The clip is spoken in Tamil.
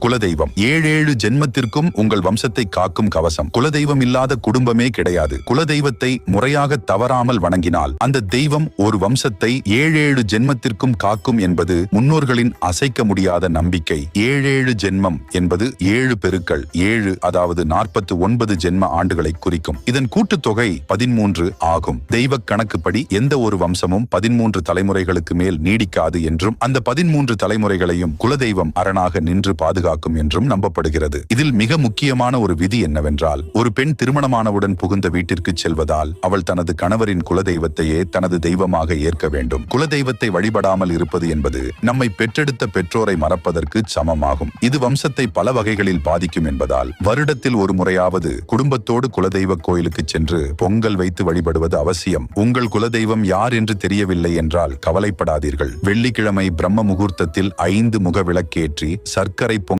குலதெய்வம் ஏழேழு ஜென்மத்திற்கும் உங்கள் வம்சத்தை காக்கும் கவசம். குலதெய்வம் இல்லாத குடும்பமே கிடையாது. குலதெய்வத்தை முறையாக தவறாமல் வணங்கினால் அந்த தெய்வம் ஒரு வம்சத்தை ஏழேழு ஜென்மத்திற்கும் காக்கும் என்பது முன்னோர்களின் அசைக்க முடியாத நம்பிக்கை. ஏழேழு ஜென்மம் என்பது 7 பெருக்கள் 7, அதாவது 49 ஜென்ம ஆண்டுகளை குறிக்கும். இதன் கூட்டுத்தொகை 13 ஆகும். தெய்வ கணக்குப்படி எந்த ஒரு வம்சமும் 13 தலைமுறைகளுக்கு மேல் நீடிக்காது என்றும் அந்த 13 தலைமுறைகளையும் குலதெய்வம் அரணாக நின்று பாதுகாக்கும் என்றும் நம்பப்படுகிறது. இதில் மிக முக்கியமான ஒரு விதி என்னவென்றால், ஒரு பெண் திருமணமானவுடன் புகுந்த வீட்டிற்கு செல்வதால் அவள் தனது கணவரின் குலதெய்வத்தையே தனது தெய்வமாக ஏற்க வேண்டும். குலதெய்வத்தை வழிபடாமல் இருப்பது என்பது நம்மை பெற்றெடுத்த பெற்றோரை மறப்பதற்கு சமமாகும். இது வம்சத்தை பல வகைகளில் பாதிக்கும் என்பதால் வருடத்தில் ஒரு முறையாவது குடும்பத்தோடு குலதெய்வ கோயிலுக்கு சென்று பொங்கல் வைத்து வழிபடுவது அவசியம். உங்கள் குலதெய்வம் யார் என்று தெரியவில்லை என்றால் கவலைப்படாதீர்கள். வெள்ளிக்கிழமை பிரம்ம முகூர்த்தத்தில் 5 முக விளக்கேற்றி சர்க்கரை